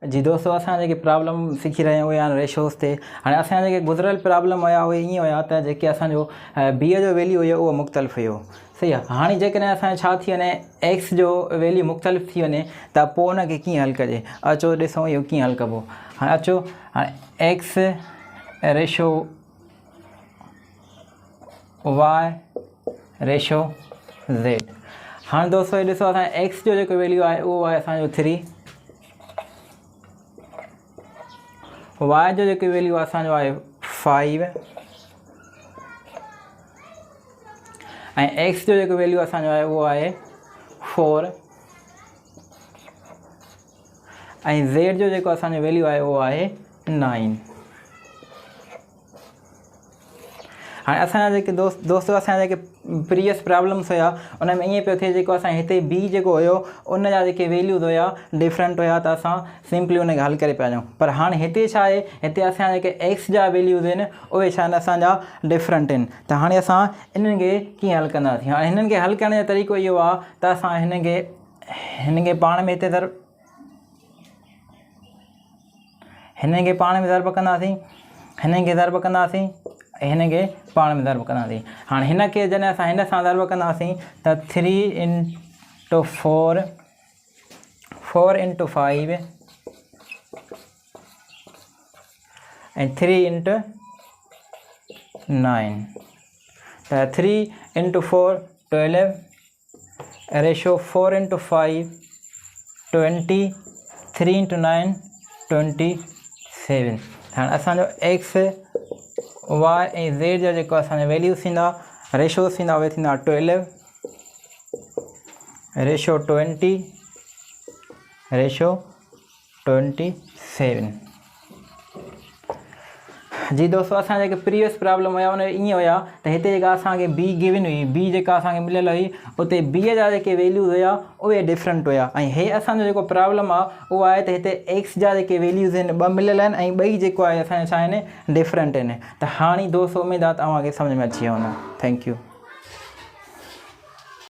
जी दोस्तों, असां जेके प्रॉब्लम सीखी रहे हुआ रेशोज़ ते। हाणे असां जेके गुज़िरियल प्रॉब्लम हुआ उहे ईअं हुआ त जेके असांजो बी जो वैल्यू हुयो उहो मुख़्तलिफ़ हुयो। सही आहे। हाणे जेकॾहिं असांजो छा थी वञे, एक्स जो वैल्यू मुख़्तलिफ़ थी वञे त पोइ उनखे कीअं हल कजे। अचो ॾिसूं इहो कीअं हल कबो। हाणे अचो, हाणे x ratio y ratio z. हाणे दोस्तों ॾिसो, असां एक्स जो जेको वैल्यू आहे उहो आहे असांजो 3, वाई जो जेको वैल्यू असांजो आहे 5 ऐं एक्स जो जेको वैल्यू असांजो आहे उहो आहे 4 ऐं ज़ेड जो जेको असांजो वैल्यू आहे उहो आहे 9। हाणे असांजा जेके दोस्तों असांजा जेके प्रीवियस प्रॉब्लम्स हुया उन में ईअं पियो थिए, जेको असां हिते बी जेको हुयो उन जा जेके वैल्यूज़ हुया डिफरेंट हुया त असां सिंपली उनखे हल करे पिया वञूं। पर हाणे हिते छा आहे, हिते असांजा जेके एक्स जा वैल्यूज़ आहिनि उहे छा आहिनि, असांजा डिफरेंट आहिनि। त हाणे असां इन्हनि खे कीअं हल कंदासीं। हाणे हिननि खे हल करण जो तरीक़ो इहो आहे त असां हिन खे पाण में हिते हिन खे पाण में ज़रब कंदासीं, हिन खे ज़रब कंदासीं, हिन खे पाण में ज़रब कंदासीं। हाणे हिन खे जॾहिं असां हिन सां ज़रब कंदासीं त 3 × 4, 4 × 5 ऐं 3 × 9। त 3 × 4 12 रेशो 4 × 5 20, 3 × 9 27। हाणे असांजो एक्स वाई ऐं ज़ेड जा जेको असांजा वैल्यूज़ थींदा, रेशोज़ थींदा, उहे थींदा 12 रेशो 20 रेशो 27। जी दोस्तों, असां जेके प्रीवियस प्रॉब्लम हुया उन ईअं हुया त हिते जेका असांखे बी गिवन हुई, बी जेका असांखे मिलियल हुई, उते बीअ जा जेके वैल्यूज़ हुया उहे डिफरेंट हुया। ऐं हे असांजो जेको प्रॉब्लम आहे उहो आहे त हिते एक्स जा जेके वैल्यूज़ आहिनि 2 मिलियल आहिनि ऐं ॿई जेको आहे असांजा छा आहिनि, डिफरेंट आहिनि। त हाणे दोस्तों उमेदु आहे तव्हांखे सम्झ में अची वियो हूंदो। Thank you.